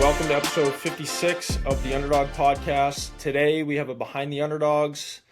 Welcome to episode 56 of the Underdog Podcast. Today we have a Behind the Underdogs.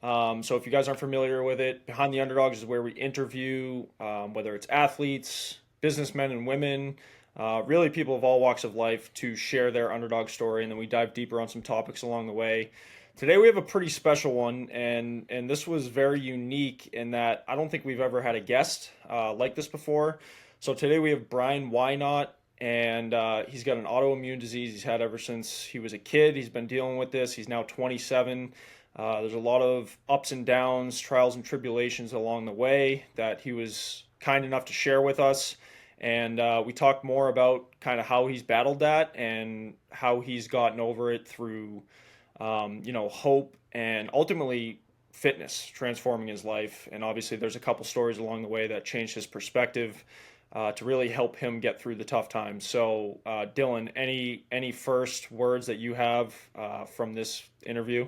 So if you guys aren't familiar with it, Behind the Underdogs is where we interview, whether it's athletes, businessmen and women, really people of all walks of life to share their underdog story, and then we dive deeper on some topics along the way. Today we have a pretty special one, and this was very unique in that I don't think we've ever had a guest like this before. So today we have Bryan Whynot. And he's got an autoimmune disease he's had ever since he was a kid. He's been dealing with this. He's now 27. There's a lot of ups and downs, trials and tribulations along the way that he was kind enough to share with us. And we talked more about kind of how he's battled that and how he's gotten over it through, hope and ultimately fitness, transforming his life. And obviously there's a couple stories along the way that changed his perspective to really help him get through the tough times. So, Dylan, any first words that you have from this interview?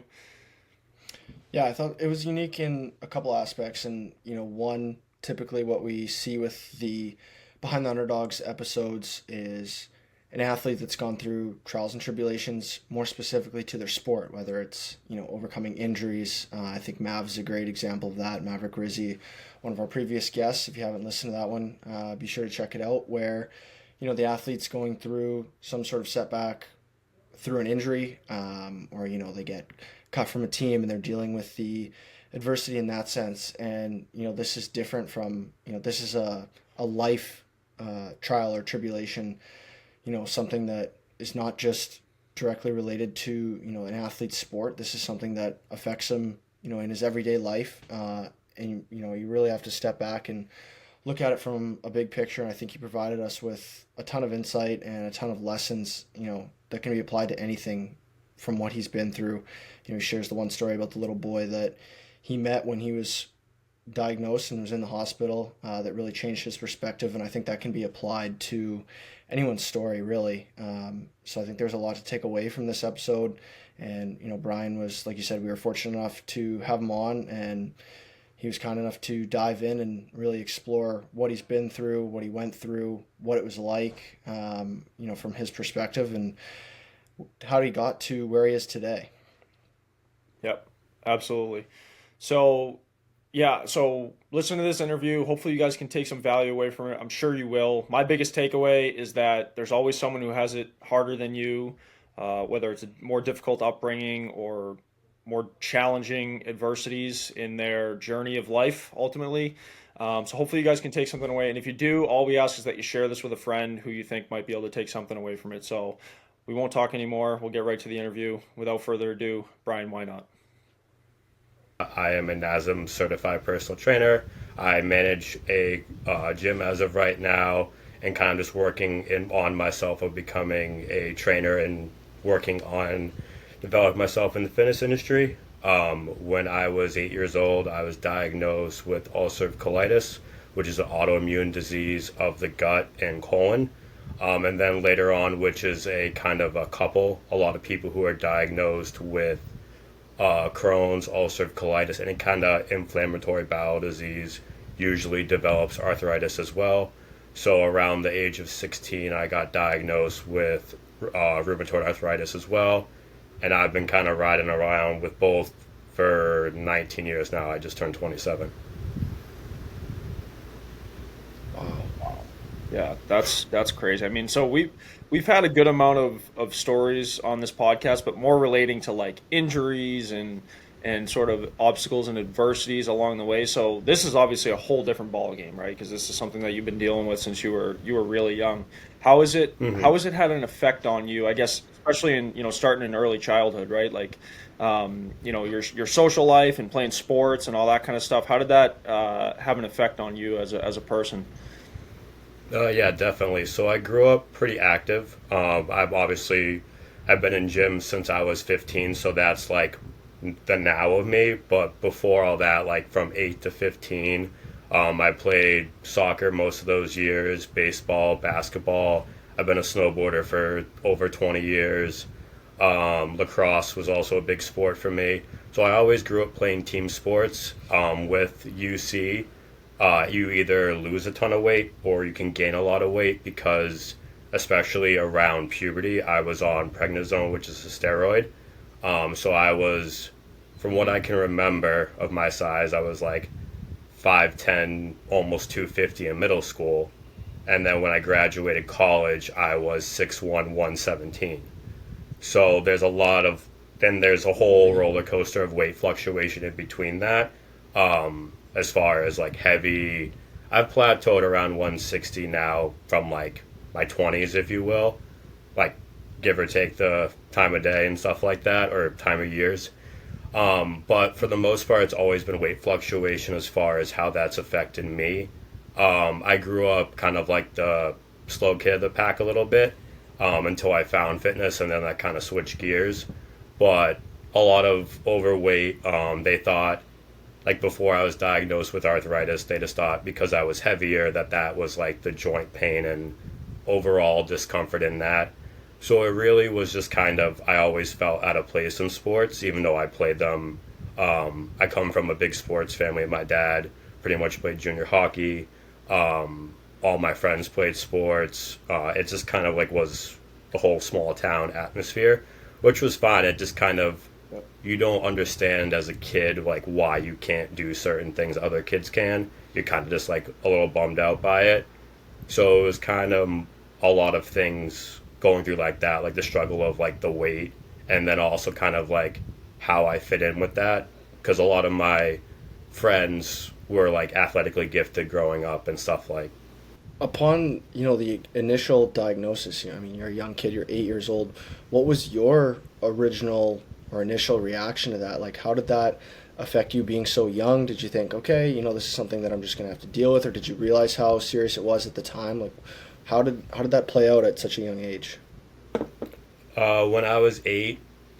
Yeah, I thought it was unique in a couple aspects. And, one, typically what we see with the Behind the Underdogs episodes is an athlete that's gone through trials and tribulations, more specifically to their sport, whether it's, overcoming injuries. I think Mav's a great example of that. Maverick Rizzi, one of our previous guests. If you haven't listened to that one, be sure to check it out, where, the athlete's going through some sort of setback through an injury, or, they get cut from a team and they're dealing with the adversity in that sense. And, this is different from, this is a life trial or tribulation, something that is not just directly related to, an athlete's sport. This is something that affects him, in his everyday life. And, you really have to step back and look at it from a big picture. And I think he provided us with a ton of insight and a ton of lessons, that can be applied to anything from what he's been through. He shares the one story about the little boy that he met when he was diagnosed and was in the hospital, that really changed his perspective. And I think that can be applied to anyone's story, really. So I think there's a lot to take away from this episode. And, Bryan was, like you said, we were fortunate enough to have him on, and he was kind enough to dive in and really explore what he's been through, what he went through, what it was like, from his perspective, and how he got to where he is today. Yep, absolutely. So listen to this interview. Hopefully you guys can take some value away from it. I'm sure you will. My biggest takeaway is that there's always someone who has it harder than you, whether it's a more difficult upbringing or more challenging adversities in their journey of life, ultimately. So hopefully you guys can take something away. And if you do, all we ask is that you share this with a friend who you think might be able to take something away from it. So we won't talk anymore. We'll get right to the interview. Without further ado, Bryan Whynot. I am a NASM certified personal trainer. I manage a gym as of right now, and kind of just working on myself of becoming a trainer and working on developing myself in the fitness industry. When I was 8 years old, I was diagnosed with ulcerative colitis, which is an autoimmune disease of the gut and colon. And then later on, which is a kind of a lot of people who are diagnosed with Crohn's, ulcerative colitis, any kind of inflammatory bowel disease usually develops arthritis as well. So around the age of 16, I got diagnosed with rheumatoid arthritis as well. And I've been kind of riding around with both for 19 years now. I just turned 27. Wow. Yeah, that's crazy. I mean, so we've had a good amount of stories on this podcast, but more relating to like injuries and sort of obstacles and adversities along the way. So this is obviously a whole different ball game, right? Because this is something that you've been dealing with since you were really young. How is it? Mm-hmm. How has it had an effect on you? I guess especially in starting in early childhood, right? Like your social life and playing sports and all that kind of stuff. How did that have an effect on you as a person? Yeah, definitely. So I grew up pretty active. I've been in gym since I was 15, so that's like the now of me. But before all that, like from 8 to 15, I played soccer most of those years, baseball, basketball. I've been a snowboarder for over 20 years. Lacrosse was also a big sport for me. So I always grew up playing team sports. With UC, you either lose a ton of weight or you can gain a lot of weight because especially around puberty, I was on prednisone, which is a steroid. So I was, from what I can remember of my size, I was like 5'10", almost 250 in middle school. And then when I graduated college, I was 6'1", 117. So there's a whole roller coaster of weight fluctuation in between that. As far as like heavy, I've plateaued around 160 now from like my 20s, if you will, like give or take the time of day and stuff like that, or time of years. But for the most part, it's always been weight fluctuation as far as how that's affected me. I grew up kind of like the slow kid of the pack a little bit, until I found fitness, and then I kind of switched gears. But a lot of overweight, they thought, like before I was diagnosed with arthritis, they just thought because I was heavier that was like the joint pain and overall discomfort in that. So it really was just kind of, I always felt out of place in sports, even though I played them. I come from a big sports family. My dad pretty much played junior hockey. All my friends played sports. It just kind of like was the whole small town atmosphere, which was fine. It just kind of, you don't understand as a kid like why you can't do certain things other kids can. You're kind of just like a little bummed out by it. So it was kind of a lot of things going through like that, like the struggle of like the weight, and then also kind of like how I fit in with that, because a lot of my friends were like athletically gifted growing up and stuff like. Upon, the initial diagnosis, I mean, you're a young kid, you're 8 years old. What was your original or initial reaction to that? Like, how did that affect you being so young? Did you think, okay, this is something that I'm just going to have to deal with, or did you realize how serious it was at the time? Like, how did that play out at such a young age? When I was 8,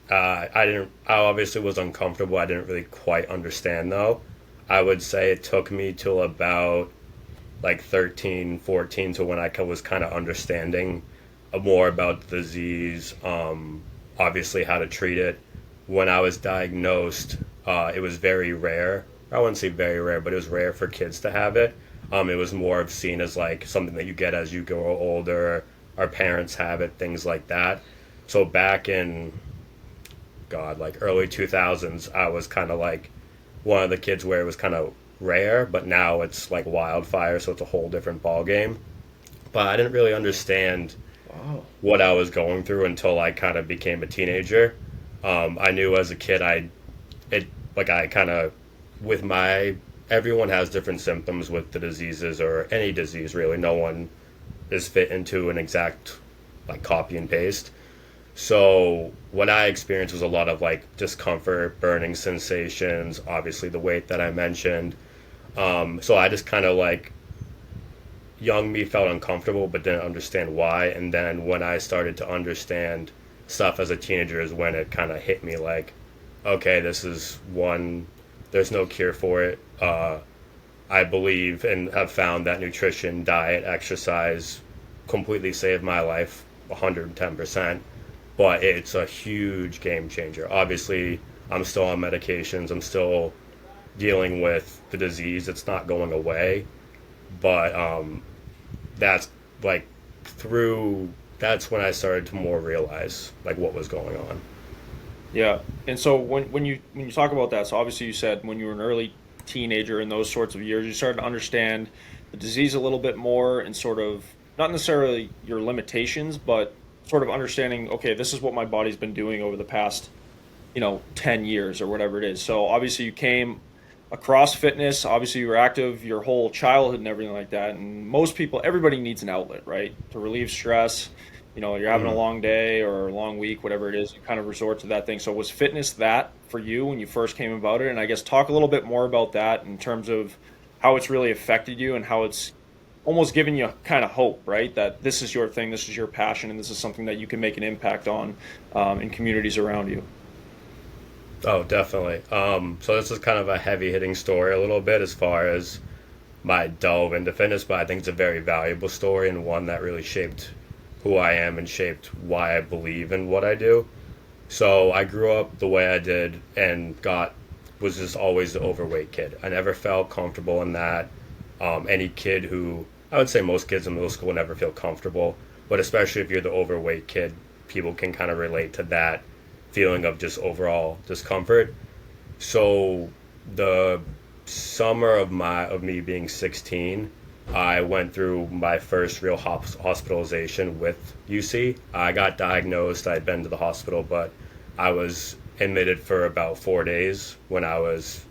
I obviously was uncomfortable. I didn't really quite understand though. I would say it took me till about like 13, 14 to when I was kind of understanding more about the disease, obviously how to treat it. When I was diagnosed, it was very rare. I wouldn't say very rare, but it was rare for kids to have it. It was more of seen as like something that you get as you grow older. Our parents have it, things like that. So back in, God, like early 2000s, I was kind of like one of the kids where it was kind of rare, but now it's like wildfire, so it's a whole different ball game. But I didn't really understand what I was going through until I kind of became a teenager. I knew as a kid, everyone has different symptoms with the diseases, or any disease really. No one is fit into an exact like copy and paste. So what I experienced was a lot of like discomfort, burning sensations, obviously the weight that I mentioned. So I just kind of like, young me felt uncomfortable but didn't understand why. And then when I started to understand stuff as a teenager is when it kind of hit me like, okay, this is one, there's no cure for it. I believe and have found that nutrition, diet, exercise completely saved my life 110%. But it's a huge game changer. Obviously, I'm still on medications. I'm still dealing with the disease. It's not going away. But that's like that's when I started to more realize like what was going on. Yeah. And so when you talk about that, so obviously you said when you were an early teenager in those sorts of years, you started to understand the disease a little bit more, and sort of not necessarily your limitations, but sort of understanding, okay, this is what my body's been doing over the past, 10 years or whatever it is. So obviously you came across fitness. Obviously you were active your whole childhood and everything like that. And most people, everybody needs an outlet, right? To relieve stress. You're having a long day or a long week, whatever it is, you kind of resort to that thing. So was fitness that for you when you first came about it? And I guess talk a little bit more about that in terms of how it's really affected you and how it's almost giving you kind of hope, right? That this is your thing, this is your passion, and this is something that you can make an impact on in communities around you. Oh, definitely. So this is kind of a heavy hitting story a little bit as far as my delve into fitness, but I think it's a very valuable story and one that really shaped who I am and shaped why I believe in what I do. So I grew up the way I did and was just always the overweight kid. I never felt comfortable in that. Any kid who, I would say most kids in middle school never feel comfortable but especially if you're the overweight kid, people can kind of relate to that feeling of just overall discomfort. So the summer of me being 16, I went through my first real hospitalization with UC. I got diagnosed. I'd been to the hospital, but I was admitted for about 4 days when I was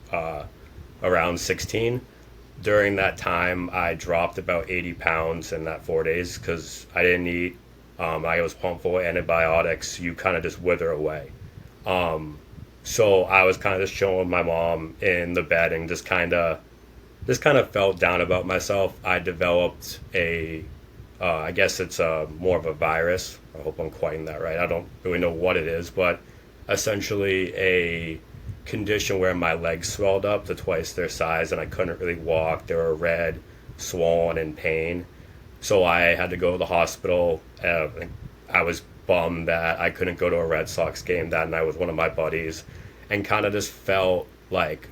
around 16. During that time, I dropped about 80 pounds in that 4 days because I didn't eat. I was pumped full of antibiotics. You kind of just wither away. So I was kind of just chilling with my mom in the bed and just kind of felt down about myself. I developed I guess it's more of a virus. I hope I'm quoting that right. I don't really know what it is, but essentially a condition where my legs swelled up to twice their size and I couldn't really walk. They were red, swollen, in pain. So I had to go to the hospital. I was bummed that I couldn't go to a Red Sox game that night with one of my buddies, and kind of just felt like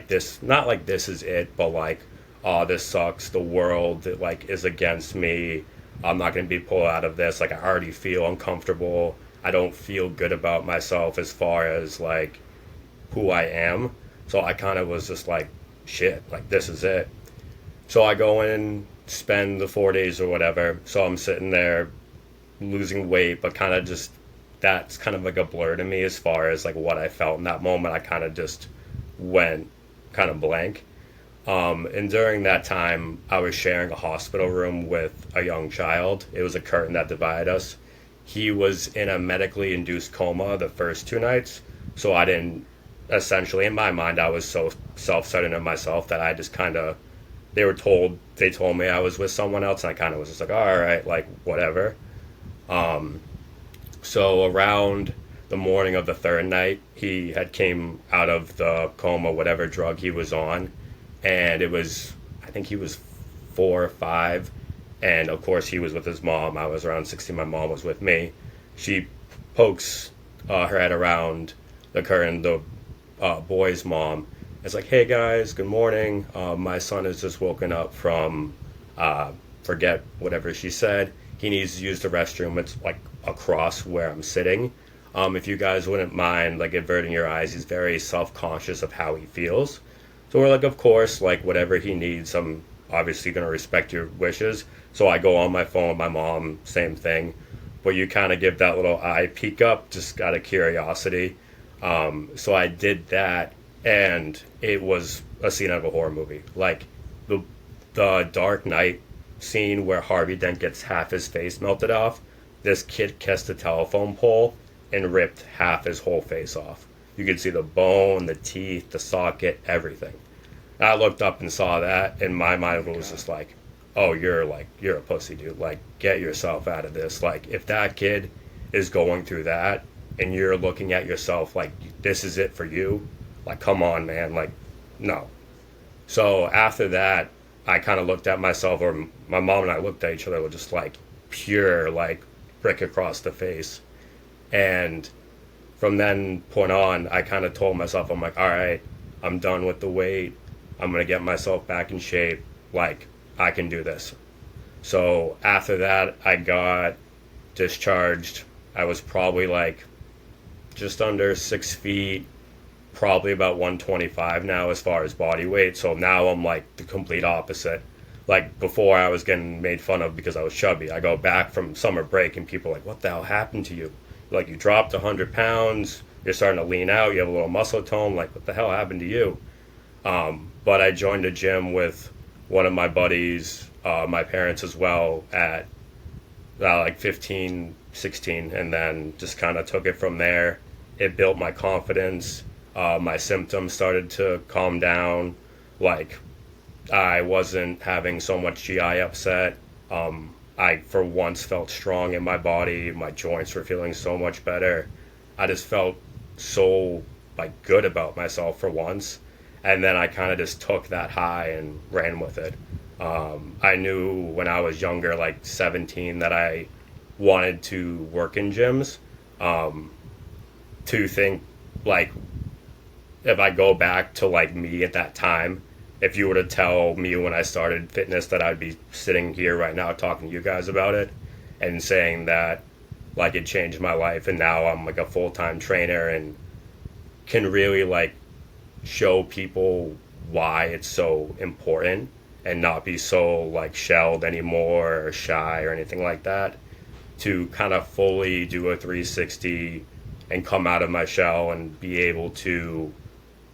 this, not like this is it, but like, oh, this sucks. The world like is against me. I'm not going to be pulled out of this. Like, I already feel uncomfortable. I don't feel good about myself as far as like who I am. So I kind of was just like, shit, like this is it. So I go in, spend the 4 days or whatever. So I'm sitting there losing weight, but kind of just, that's kind of like a blur to me as far as like what I felt in that moment. I kind of just went kind of blank. And during that time, I was sharing a hospital room with a young child. It was a curtain that divided us. He was in a medically induced coma the first 2 nights. So I didn't, essentially, in my mind, I was so self-centered of myself that I just kind of, they told me I was with someone else, and I kind of was just like, all right, like, whatever. So around the morning of the third night, he had came out of the coma, whatever drug he was on, and I think he was 4 or 5, and of course he was with his mom. I was around 16, my mom was with me. She pokes her head around the curtain, the boy's mom. It's like, hey guys, good morning. My son has just woken up from, forget whatever she said. He needs to use the restroom. It's like across where I'm sitting. If you guys wouldn't mind like averting your eyes, he's very self-conscious of how he feels. So we're like, of course, like whatever he needs, I'm obviously going to respect your wishes. So I go on my phone with my mom, same thing. But you kind of give that little eye peek up, just out of curiosity. So I did that, and it was a scene out of a horror movie. Like the Dark Knight scene where Harvey Dent gets half his face melted off. This kid kissed a telephone pole and ripped half his whole face off. You could see the bone, the teeth, the socket, everything. I looked up and saw that, and my mind was just like, oh, you're a pussy, dude. Like, get yourself out of this. Like, if that kid is going through that and you're looking at yourself like this is it for you, like, come on, man. Like, no. So after that, I kind of looked at myself, or my mom and I looked at each other with just like pure, like, brick across the face. And from then point on, I kind of told myself, I'm like, all right, I'm done with the weight. I'm going to get myself back in shape. Like, I can do this. So after that, I got discharged. I was probably like just under 6 feet, probably about 125 now as far as body weight. So now I'm like the complete opposite. Like, before, I was getting made fun of because I was chubby. I go back from summer break and people are like, what the hell happened to you? Like, you dropped 100 pounds, you're starting to lean out, you have a little muscle tone. Like, what the hell happened to you? But I joined a gym with one of my buddies, my parents as well, at like 15, 16, and then just kind of took it from there. It built my confidence. My symptoms started to calm down. Like, I wasn't having so much GI upset. I, for once, felt strong in my body. My joints were feeling so much better. I just felt so, like, good about myself for once. And then I kind of just took that high and ran with it. I knew when I was younger, like 17, that I wanted to work in gyms. To think, like, if I go back to, like, me at that time, if you were to tell me when I started fitness that I'd be sitting here right now talking to you guys about it, and saying that like it changed my life, and now I'm like a full-time trainer and can really like show people why it's so important and not be so like shelled anymore or shy or anything like that, to kind of fully do a 360 and come out of my shell and be able to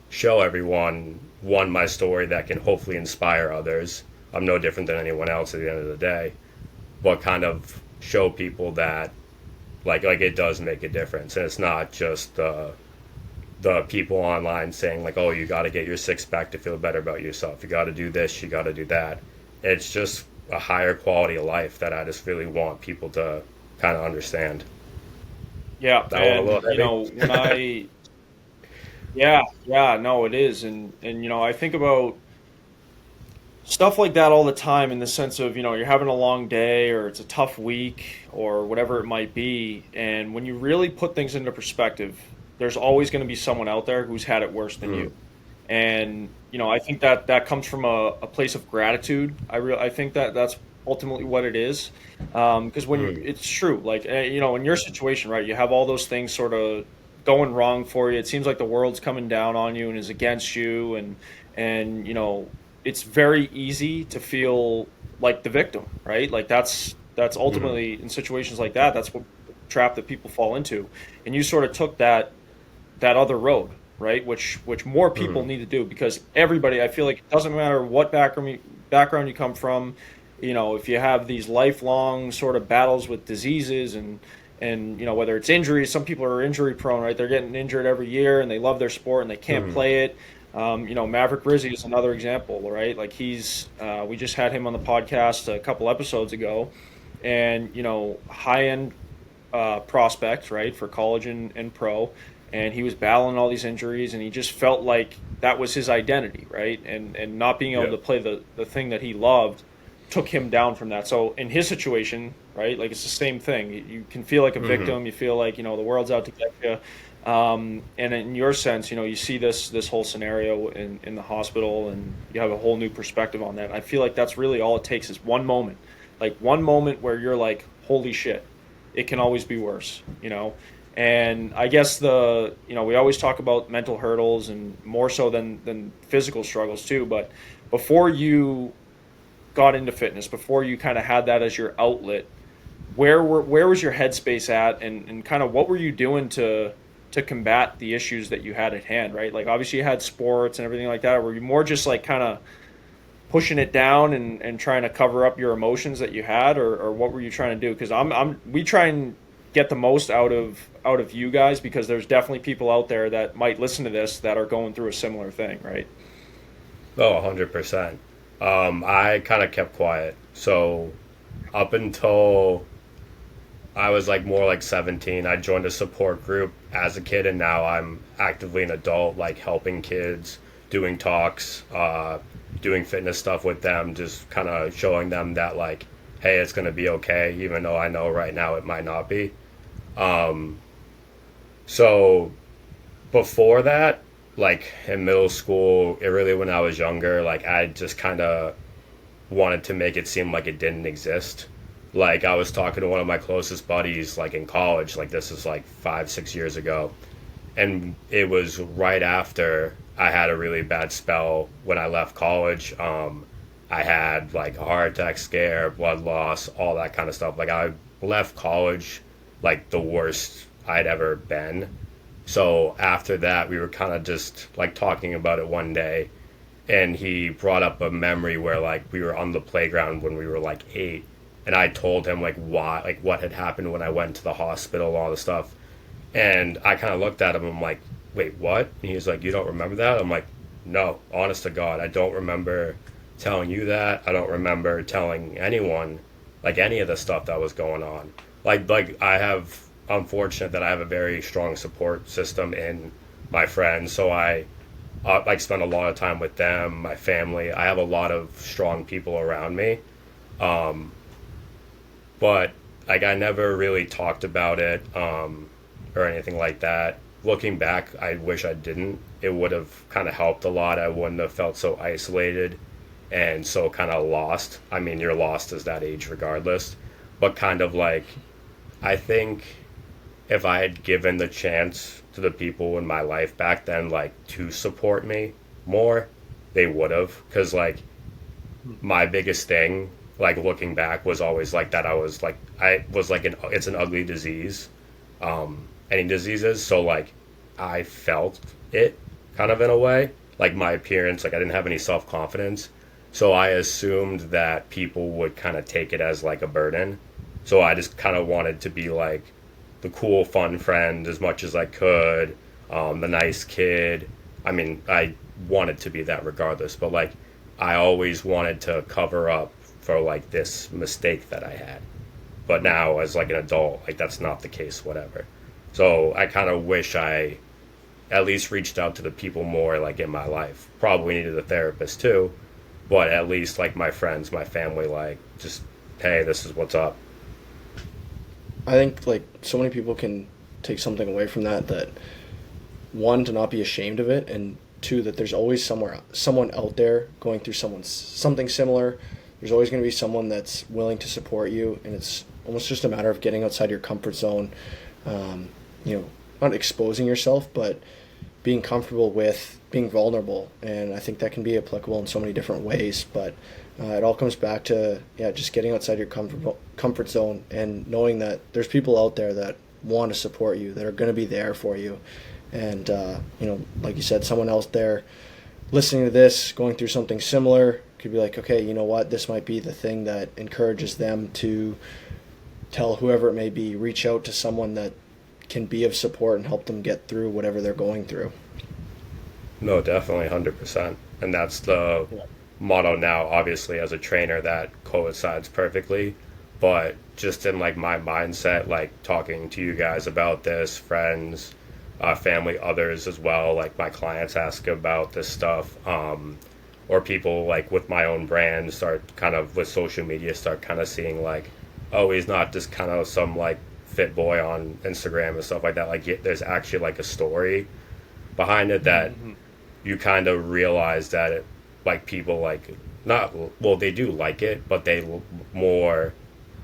show everyone one my story that can hopefully inspire others. I'm no different than anyone else at the end of the day, but kind of show people that like it does make a difference, and it's not just the people online saying like, oh, you got to get your six pack to feel better about yourself, you got to do this, you got to do that. It's just a higher quality of life that I just really want people to kind of understand. Yeah, That one a and little you heavy. know when I yeah, yeah, no, it is, and you know I think about stuff like that all the time in the sense of, you know, you're having a long day or it's a tough week or whatever it might be. And when you really put things into perspective, there's always going to be someone out there who's had it worse than Mm, you. And, you know, I think that that comes from a place of gratitude. I think that that's ultimately what it is. Because when mm, it's true, like, you know, in your situation, right, you have all those things sort of going wrong for you. It seems like the world's coming down on you and is against you. And, you know, it's very easy to feel like the victim, right? Like that's mm, ultimately in situations like that, that's what trap that people fall into. And you sort of took that other road, right? Which more people mm, need to do because everybody, I feel like it doesn't matter what background you come from, you know, if you have these lifelong sort of battles with diseases and you know whether it's injuries, some people are injury prone, right? They're getting injured every year and they love their sport and they can't mm, play it. You know, Maverick Rizzi is another example, right? Like we just had him on the podcast a couple episodes ago, and you know, high end prospect, right, for college and pro, and he was battling all these injuries, and he just felt like that was his identity, right, and not being able yeah, to play the thing that he loved took him down from that. So in his situation, right, like it's the same thing. You can feel like a mm, victim. You feel like, you know, the world's out to get you. And in your sense, you know, you see this whole scenario in the hospital, and you have a whole new perspective on that. I feel like that's really all it takes is one moment where you're like, holy shit, it can always be worse, you know. And I guess you know, we always talk about mental hurdles and more so than physical struggles too. But before you got into fitness, before you kind of had that as your outlet, where was your headspace at, and kind of what were you doing to combat the issues that you had at hand, right? Like obviously you had sports and everything like that. Were you more just like kind of pushing it down and trying to cover up your emotions that you had, or what were you trying to do? Because we try and get the most out of you guys because there's definitely people out there that might listen to this that are going through a similar thing, right? oh, 100%. I kind of kept quiet, so up until I was like more like 17, I joined a support group as a kid, and now I'm actively an adult, like helping kids, doing talks, doing fitness stuff with them, just kind of showing them that like, hey, it's gonna be okay, even though I know right now it might not be. So before that, like in middle school, it really when I was younger, like I just kind of wanted to make it seem like it didn't exist. Like I was talking to one of my closest buddies, like in college, like this is like 5, 6 years ago, and it was right after I had a really bad spell when I left college. I had like a heart attack scare, blood loss, all that kind of stuff. Like I left college like the worst I'd ever been. So after that, we were kind of just like talking about it one day, and he brought up a memory where like we were on the playground when we were like 8, and I told him like why, like what had happened when I went to the hospital, all the stuff. And I kind of looked at him. I'm like, wait, what? And he was like, you don't remember that? I'm like, no, honest to God, I don't remember telling you that. I don't remember telling anyone like any of the stuff that was going on. Like I'm fortunate that I have a very strong support system in my friends. So I like spend a lot of time with them, my family. I have a lot of strong people around me. Um, but like I never really talked about it or anything like that. Looking back, I wish I didn't. It would have kind of helped a lot. I wouldn't have felt so isolated and so kind of lost. I mean, you're lost as that age regardless. but kind of like, I think if I had given the chance to the people in my life back then, like, to support me more, they would have. Because, like, my biggest thing, like, looking back, was always like that I was like, it's an ugly disease. Any diseases. So, like, I felt it kind of in a way. Like, my appearance, like, I didn't have any self confidence. So I assumed that people would kind of take it as like a burden. So I just kind of wanted to be like the cool, fun friend as much as I could, the nice kid. I mean, I wanted to be that regardless, but like I always wanted to cover up for like this mistake that I had. But now, as like an adult, like that's not the case, whatever. So I kind of wish I at least reached out to the people more like in my life. Probably needed a therapist too, but at least like my friends, my family, like just, hey, this is what's up. I think like so many people can take something away from that, that one, to not be ashamed of it, and two, that there's always someone out there going through something similar. There's always going to be someone that's willing to support you, and it's almost just a matter of getting outside your comfort zone. You know, not exposing yourself, but being comfortable with being vulnerable. And I think that can be applicable in so many different ways. But it all comes back to just getting outside your comfort zone and knowing that there's people out there that want to support you, that are going to be there for you. And you know, like you said, someone else there listening to this, going through something similar, could be like, okay, you know what, this might be the thing that encourages them to tell whoever it may be, reach out to someone that can be of support and help them get through whatever they're going through. No, definitely 100%. And that's the motto now, obviously, as a trainer, that coincides perfectly. But just in like my mindset, like talking to you guys about this, friends, family, others as well, like my clients ask about this stuff, or people like with my own brand start kind of with social media start kind of seeing like, oh, he's not just kind of some like fit boy on Instagram and stuff like that. Like there's actually like a story behind it that you kind of realize that it, like people like not, well, they do like it, but they more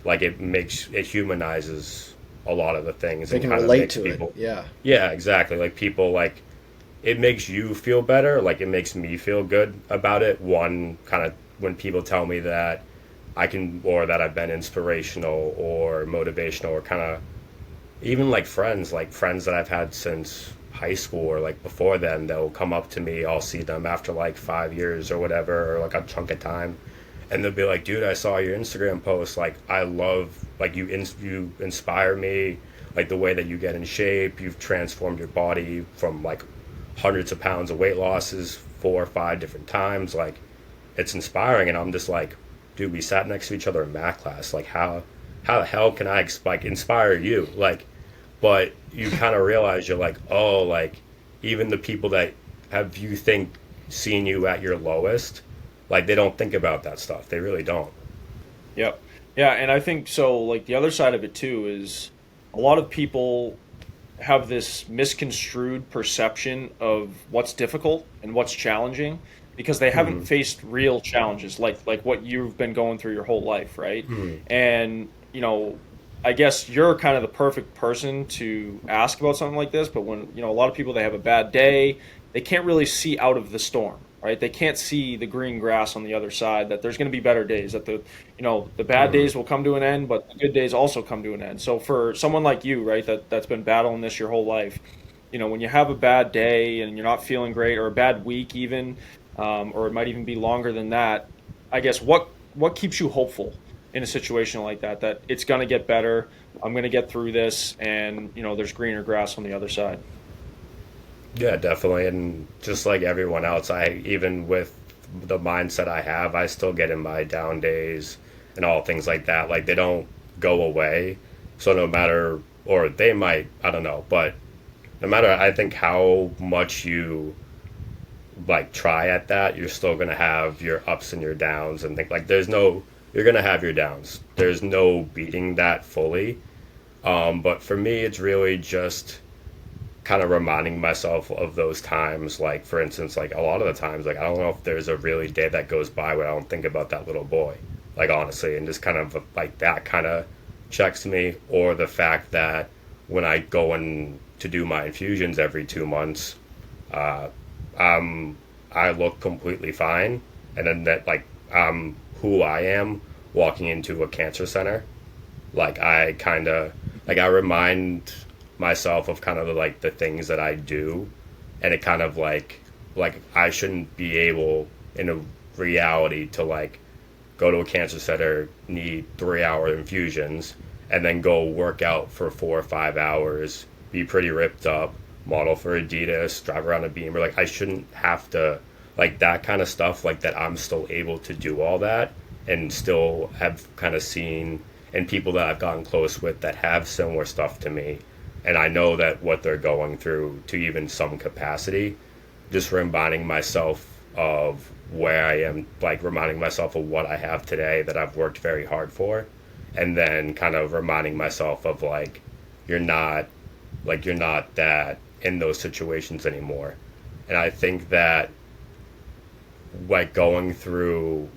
like it humanizes a lot of the things. They and can kind relate of makes to people, it. yeah, exactly. Like people like, it makes you feel better. Like it makes me feel good about it. One, kind of when people tell me that I can, or that I've been inspirational or motivational, or kind of even like friends that I've had since high school or like before then, they'll come up to me. I'll see them after like 5 years or whatever, or like a chunk of time, and they'll be like, dude, I saw your Instagram post. Like I love, like you inspire me, like the way that you get in shape. You've transformed your body from like hundreds of pounds of weight losses 4 or 5 different times. Like it's inspiring. And I'm just like, dude, we sat next to each other in math class. Like how the hell can I like inspire you? Like, but you kind of realize you're like, oh, like even the people that have you think seen you at your lowest, like they don't think about that stuff. They really don't. Yep. Yeah, and I think so. Like the other side of it too is a lot of people have this misconstrued perception of what's difficult and what's challenging because they haven't faced real challenges like what you've been going through your whole life, right? And you know, I guess you're kind of the perfect person to ask about something like this, but when, you know, a lot of people, they have a bad day, they can't really see out of the storm, right? They can't see the green grass on the other side, that there's going to be better days, that the, you know, the bad days will come to an end, but the good days also come to an end. So for someone like you, right, that's been battling this your whole life, you know, when you have a bad day and you're not feeling great, or a bad week even, or it might even be longer than that, I guess what keeps you hopeful in a situation like that, that it's going to get better, I'm going to get through this, and, you know, there's greener grass on the other side? Yeah, definitely. And just like everyone else, even with the mindset I have, I still get in my down days and all things like that. Like they don't go away. So no matter, or they might, I don't know, but no matter, I think how much you like try at that, you're still going to have your ups and your downs, and think like you're going to have your downs. There's no beating that fully. But for me, it's really just kind of reminding myself of those times. Like, for instance, like a lot of the times, like I don't know if there's a really day that goes by where I don't think about that little boy, like honestly, and just kind of like that kind of checks me, or the fact that when I go in to do my infusions every 2 months, uh, I look completely fine, and then that like who I am walking into a cancer center. Like I kind of like I remind myself of kind of like the things that I do, and it kind of like I shouldn't be able in a reality to like go to a cancer center, need 3 hour infusions, and then go work out for 4 or 5 hours, be pretty ripped up, model for Adidas, drive around a Beamer. Like I shouldn't have to like that kind of stuff. Like that, I'm still able to do all that and still have kind of seen and people that I've gotten close with that have similar stuff to me, and I know that what they're going through to even some capacity. Just reminding myself of where I am, like reminding myself of what I have today that I've worked very hard for, and then kind of reminding myself of you're not you're not that in those situations anymore. And I think that like going through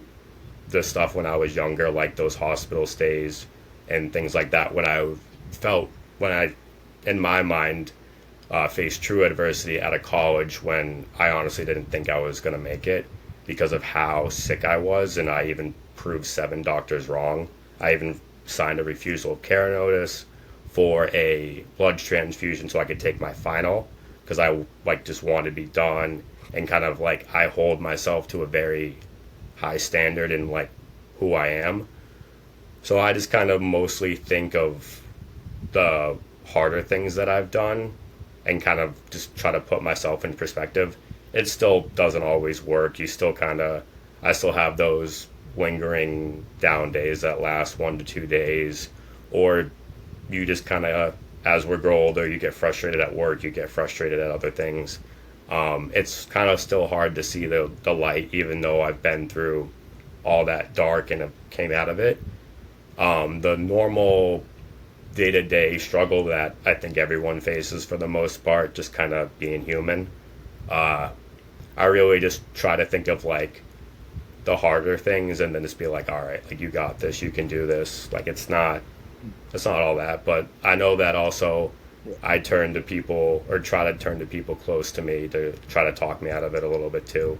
the stuff when I was younger, like those hospital stays and things like that, when I in my mind faced true adversity out of college, when I honestly didn't think I was going to make it because of how sick I was, and I even proved 7 doctors wrong. I even signed a refusal of care notice for a blood transfusion so I could take my final, because I like just wanted to be done, and kind of like I hold myself to a very high standard in like who I am. So I just kind of mostly think of the harder things that I've done and kind of just try to put myself in perspective. It still doesn't always work. I still have those lingering down days that last 1 to 2 days, or you just kind of, as we grow older, you get frustrated at work, you get frustrated at other things. It's kind of still hard to see the light, even though I've been through all that dark and have came out of it. The normal day-to-day struggle that I think everyone faces for the most part, just kind of being human. I really just try to think of like the harder things and then just be like, all right, like you got this, you can do this. Like it's not all that, but I know that also I turn to people, or try to turn to people close to me to try to talk me out of it a little bit too.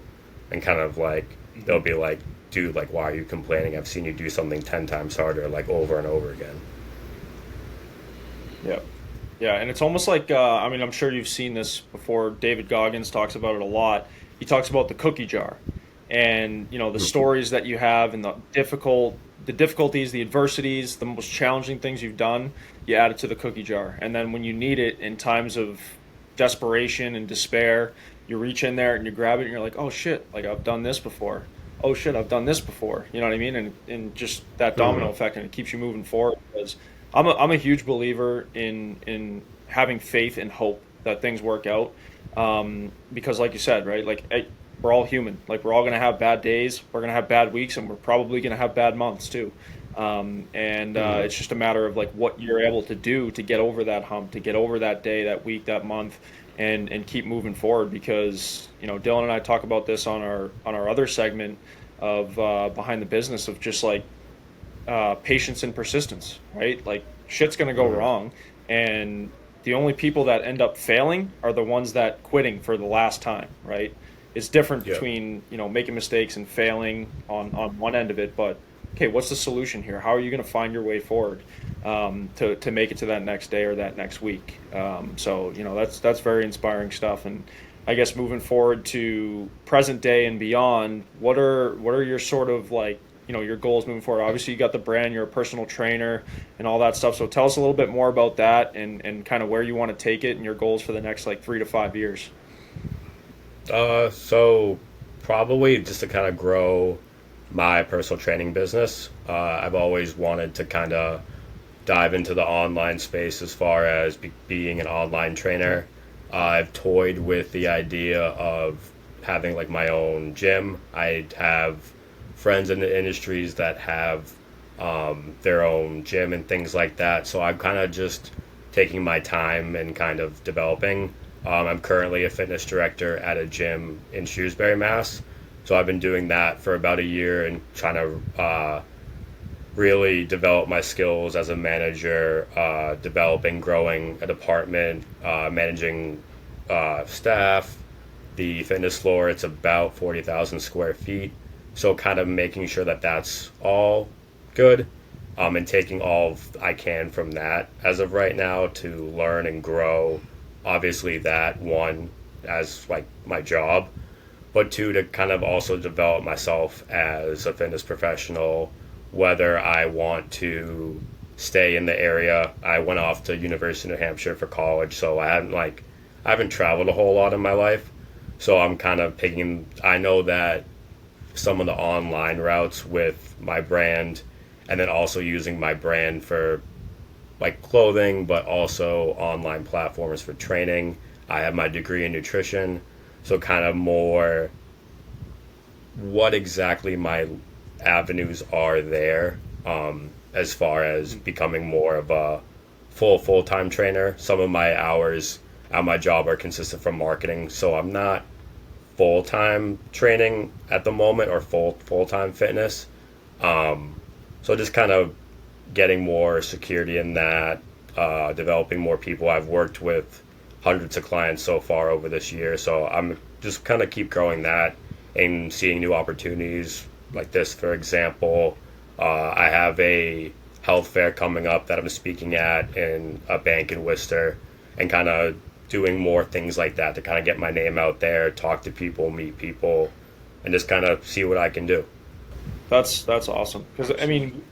And kind of like, they'll be like, dude, like, why are you complaining? I've seen you do something 10 times harder, like over and over again. Yeah. Yeah, and it's almost like I mean, I'm sure you've seen this before. David Goggins talks about it a lot. He talks about the cookie jar, and the stories that you have, and the difficulties, the adversities, the most challenging things you've done. You add it to the cookie jar, and then when you need it in times of desperation and despair, you reach in there and you grab it, and you're like, oh shit, like I've done this before. Oh shit, I've done this before. You know what I mean? And just that domino effect, and it keeps you moving forward. Because I'm a huge believer in having faith and hope that things work out. Because like you said, right? Like we're all human. Like we're all gonna have bad days. We're gonna have bad weeks, and we're probably gonna have bad months too. It's just a matter of like what you're able to do to get over that hump, to get over that day, that week, that month, and keep moving forward. Because Dylan and I talk about this on our other segment of Behind the Business, of just like patience and persistence, right? Like shit's gonna go wrong, and the only people that end up failing are the ones that quitting for the last time, right? It's different between making mistakes and failing on one end of it, but okay, what's the solution here? How are you going to find your way forward to make it to that next day or that next week? That's very inspiring stuff. And I guess moving forward to present day and beyond, what are your sort of like your goals moving forward? Obviously, you got the brand, you're a personal trainer, and all that stuff. So tell us a little bit more about that and kind of where you want to take it and your goals for the next like 3 to 5 years. So probably just to kind of grow my personal training business. I've always wanted to kind of dive into the online space as far as being an online trainer. I've toyed with the idea of having like my own gym. I have friends in the industries that have their own gym and things like that. So I'm kind of just taking my time and kind of developing. I'm currently a fitness director at a gym in Shrewsbury, Mass. So I've been doing that for about a year and trying to really develop my skills as a manager, developing, growing a department, managing staff. The fitness floor, it's about 40,000 square feet. So kind of making sure that that's all good, and taking all I can from that as of right now to learn and grow. Obviously, that one as like my job, but two, to kind of also develop myself as a fitness professional, whether I want to stay in the area. I went off to University of New Hampshire for college, so I haven't traveled a whole lot in my life. So I'm kind of picking, I know that some of the online routes with my brand, and then also using my brand for like clothing, but also online platforms for training. I have my degree in nutrition, so kind of more what exactly my avenues are there, as far as becoming more of a full-time trainer. Some of my hours at my job are consistent from marketing, so I'm not full-time training at the moment or full-time fitness. So just kind of getting more security in that, developing more people. I've worked with hundreds of clients so far over this year, so I'm just kind of keep growing that and seeing new opportunities like this. For example, I have a health fair coming up that I'm speaking at in a bank in Worcester, and kind of doing more things like that to kind of get my name out there, talk to people, meet people, and just kind of see what I can do. That's awesome. Because I mean,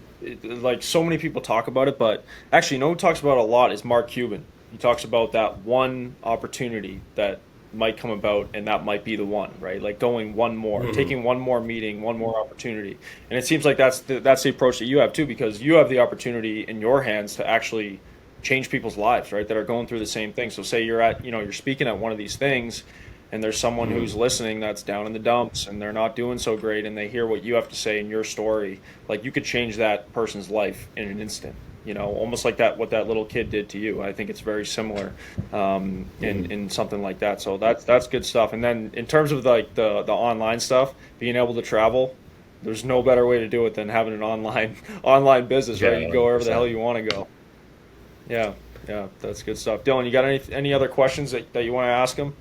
like so many people talk about it, but actually, you know who talks about it a lot is Mark Cuban. He talks about that one opportunity that might come about, and that might be the one, right? Like going one more, taking one more meeting, one more opportunity, and it seems like that's the approach that you have too, because you have the opportunity in your hands to actually change people's lives, right? That are going through the same thing. So say you're speaking at one of these things, and there's someone who's listening that's down in the dumps and they're not doing so great, and they hear what you have to say in your story. Like you could change that person's life in an instant. Almost like what that little kid did to you. I think it's very similar, in something like that. So that's good stuff. And then in terms of like the online stuff, being able to travel, there's no better way to do it than having an online business, Yeah, right? You can go wherever the hell 100%. you want to go. Yeah, yeah, that's good stuff. Dylan, you got any other questions that you want to ask him?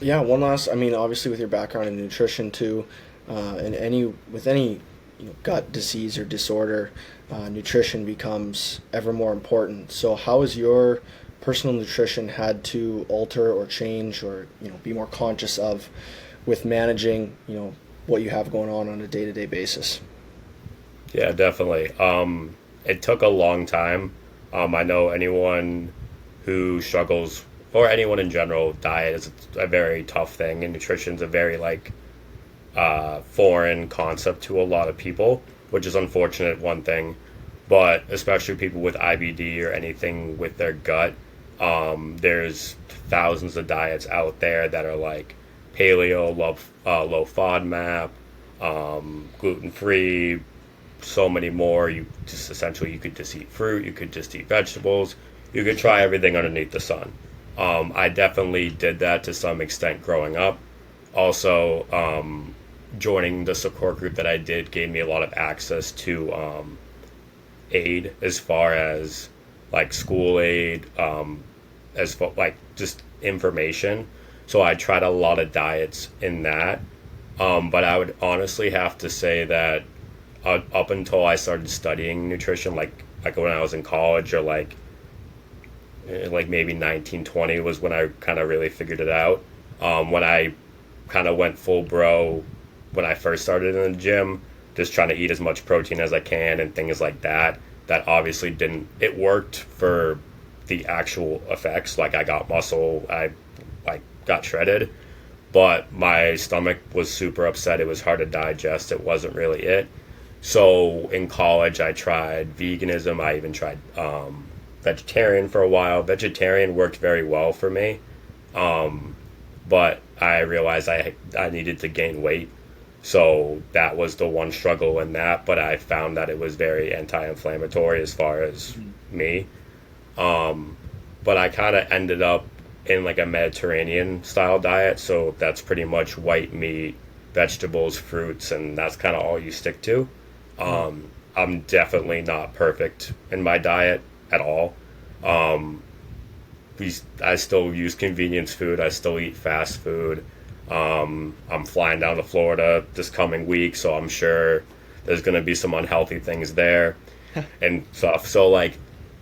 Yeah, one last. I mean, obviously with your background in nutrition too, and any gut disease or disorder, nutrition becomes ever more important. So how has your personal nutrition had to alter or change or be more conscious of with managing what you have going on a day-to-day basis? Yeah, definitely. It took a long time. I know anyone who struggles, or anyone in general, diet is a very tough thing, and nutrition's a very foreign concept to a lot of people, which is unfortunate, one thing. But especially people with IBD or anything with their gut, there's thousands of diets out there that are like paleo, low FODMAP, gluten free, so many more. You just essentially, you could just eat fruit, you could just eat vegetables, you could try everything underneath the sun. I definitely did that to some extent growing up. Also, joining the support group that I did gave me a lot of access to aid, as far as like school aid, as far like just information. So I tried a lot of diets in that. But I would honestly have to say that up until I started studying nutrition, like when I was in college, or like maybe 1920 was when I kind of really figured it out. When I kind of went full bro, when I first started in the gym, just trying to eat as much protein as I can and things like that. That obviously didn't, it worked for the actual effects. Like I got muscle, I like got shredded, but my stomach was super upset. It was hard to digest. It wasn't really it. So in college, I tried veganism. I even tried vegetarian for a while. Vegetarian worked very well for me, but I realized I needed to gain weight. So that was the one struggle in that, but I found that it was very anti-inflammatory as far as me. But I kind of ended up in like a Mediterranean style diet, so that's pretty much white meat, vegetables, fruits, and that's kind of all you stick to. I'm definitely not perfect in my diet at all. Um, I still use convenience food. I still eat fast food. I'm flying down to Florida this coming week, so I'm sure there's going to be some unhealthy things there and stuff. So like,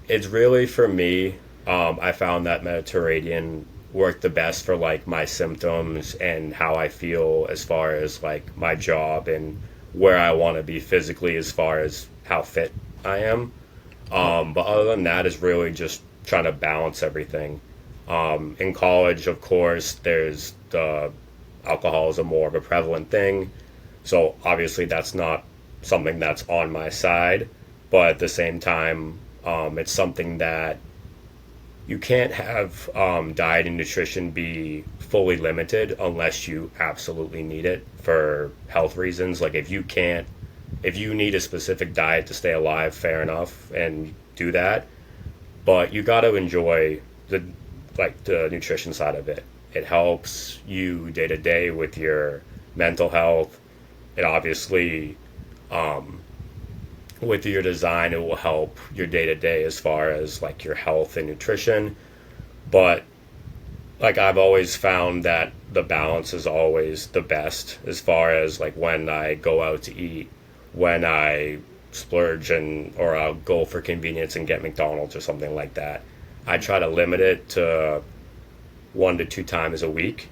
it's really for me. I found that Mediterranean worked the best for like my symptoms and how I feel as far as like my job and where I want to be physically as far as how fit I am. But other than that, is really just trying to balance everything. In college, of course, there's the alcohol is a more of a prevalent thing. So obviously, that's not something that's on my side. But at the same time, it's something that you can't have diet and nutrition be fully limited unless you absolutely need it for health reasons. Like if you need a specific diet to stay alive, fair enough, and do that. But you got to enjoy the nutrition side of it. It helps you day to day with your mental health. It obviously, with your design, it will help your day to day as far as like your health and nutrition. But like I've always found that the balance is always the best as far as like when I go out to eat, when I splurge and or I'll go for convenience and get McDonald's or something like that. I try to limit it to 1 to 2 times a week.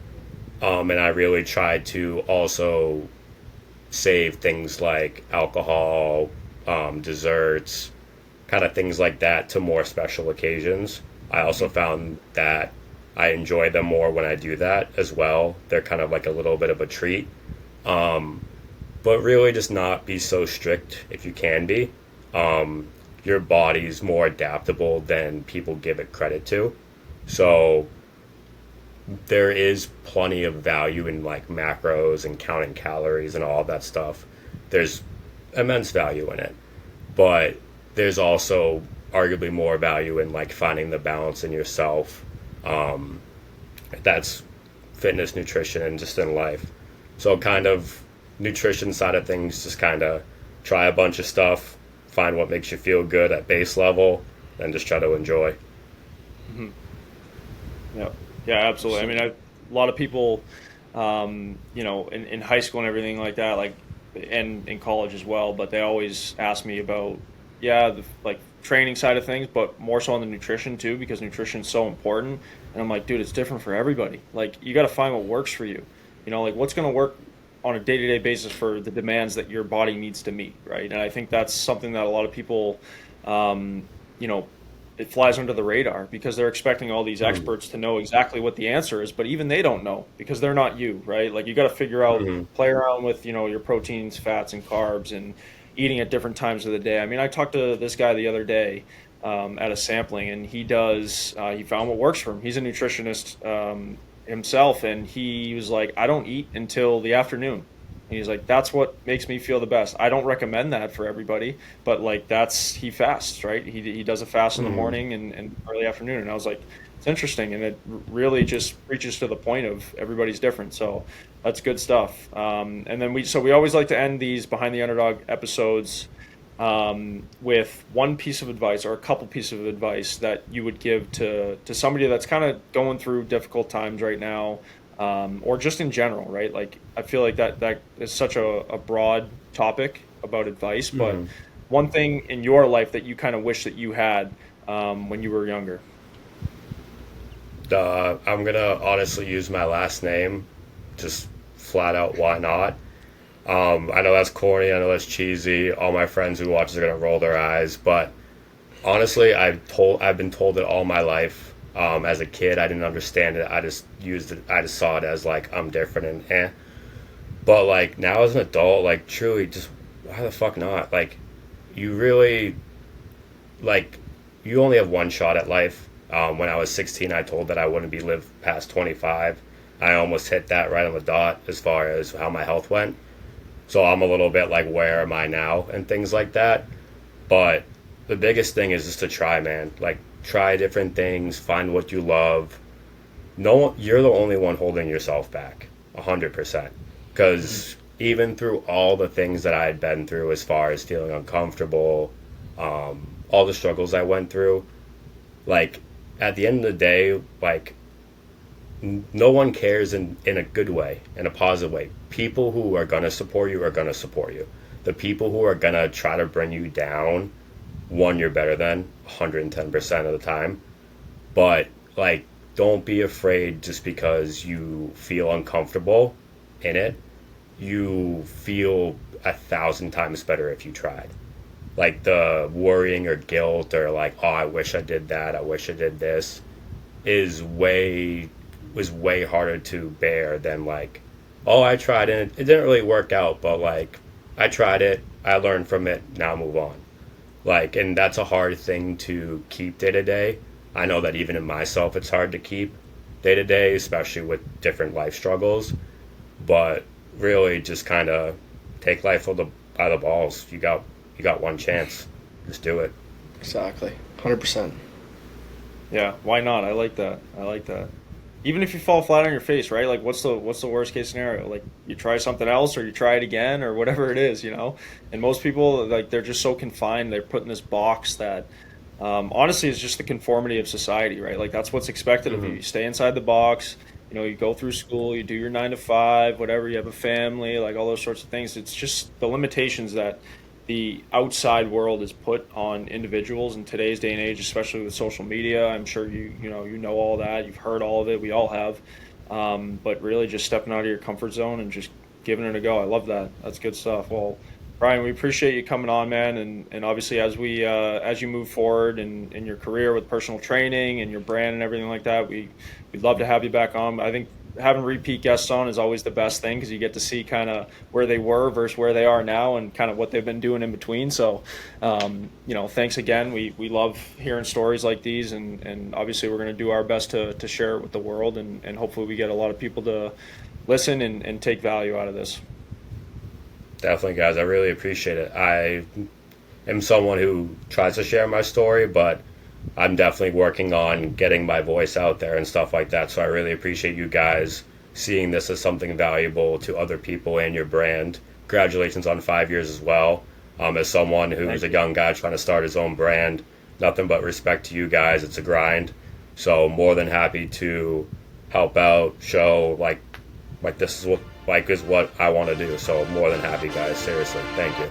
And I really try to also save things like alcohol, desserts, kind of things like that to more special occasions. I also found that I enjoy them more when I do that as well. They're kind of like a little bit of a treat. But really just not be so strict if you can be. Your body's more adaptable than people give it credit to. So there is plenty of value in like macros and counting calories and all that stuff. There's immense value in it. But there's also arguably more value in like finding the balance in yourself. That's fitness, nutrition, and just in life. So kind of nutrition side of things, just kind of try a bunch of stuff, find what makes you feel good at base level, and just try to enjoy. Mm-hmm. Yeah, yeah, absolutely. I mean, a lot of people, in high school and everything like that, like, and in college as well, but they always ask me about, like training side of things, but more so on the nutrition too, because nutrition's so important. And I'm like, dude, it's different for everybody. Like, you got to find what works for you. Like what's going to work on a day-to-day basis for the demands that your body needs to meet, right? And I think that's something that a lot of people, it flies under the radar because they're expecting all these experts to know exactly what the answer is, but even they don't know because they're not you, right? Like you got to figure out, play around with, your proteins, fats, and carbs, and eating at different times of the day. I mean, I talked to this guy the other day at a sampling, and he found what works for him. He's a nutritionist himself, and he was like, I don't eat until the afternoon. And he's like, that's what makes me feel the best. I don't recommend that for everybody, but like he fasts, right? He does a fast in the morning and early afternoon. And I was like, it's interesting, and it really just reaches to the point of everybody's different. So that's good stuff. And then we always like to end these Behind the Underdog episodes with one piece of advice or a couple pieces of advice that you would give to somebody that's kind of going through difficult times right now, or just in general, right? Like I feel like that is such a broad topic about advice, but one thing in your life that you kind of wish that you had when you were younger. I'm gonna honestly use my last name, just flat out. Why not? I know that's corny. I know that's cheesy. All my friends who watch are gonna roll their eyes, but honestly, I've been told it all my life. As a kid, I didn't understand it. I just used it. I just saw it as like I'm different and. But like now as an adult, like truly, just why the fuck not? Like, you really, like, you only have one shot at life. When I was 16, I told that I wouldn't be live past 25. I almost hit that right on the dot as far as how my health went. So I'm a little bit like, where am I now and things like that. But the biggest thing is just to try, man. Like, try different things, find what you love. You're the only one holding yourself back, 100%. Because even through all the things that I had been through, as far as feeling uncomfortable, all the struggles I went through, like at the end of the day, like no one cares in a good way, in a positive way. People who are gonna support you are gonna support you. The people who are gonna try to bring you down, one, you're better than 110% of the time. But like, don't be afraid just because you feel uncomfortable in it. You feel 1,000 times better if you tried. Like the worrying or guilt or like, oh, I wish I did that, I wish I did this, is way was way harder to bear than like, oh, I tried and it didn't really work out, but like I tried it, I learned from it, now move on. Like, and that's a hard thing to keep day to day. I know that even in myself it's hard to keep day to day, especially with different life struggles. But really just kind of take life by the balls. You got one chance. Just do it. Exactly. 100%. Yeah, why not? I like that. I like that. Even if you fall flat on your face, right? Like, what's the worst case scenario? Like, you try something else, or you try it again, or whatever it is, you know. And most people, like, they're just so confined. They're put in this box that, honestly, is just the conformity of society, right? Like, that's what's expected of you. Mm-hmm. You stay inside the box. You know, you go through school, you do your 9 to 5, whatever. You have a family, like all those sorts of things. It's just the limitations that the outside world is put on individuals in today's day and age, especially with social media. I'm sure you know all that. You've heard all of it. We all have. But really, just stepping out of your comfort zone and just giving it a go. I love that. That's good stuff. Well, Bryan, we appreciate you coming on, man, and obviously as you move forward in your career with personal training and your brand and everything like that, we'd love to have you back on. I think having repeat guests on is always the best thing because you get to see kind of where they were versus where they are now and kind of what they've been doing in between. So, thanks again. We love hearing stories like these, and obviously we're going to do our best to share it with the world, and hopefully we get a lot of people to listen and take value out of this. Definitely, guys. I really appreciate it. I am someone who tries to share my story, but I'm definitely working on getting my voice out there and stuff like that. So I really appreciate you guys seeing this as something valuable to other people and your brand. Congratulations on 5 years as well. As someone who's a young guy trying to start his own brand, nothing but respect to you guys. It's a grind. So more than happy to help out, show like this is what I want to do. So more than happy, guys. Seriously, thank you.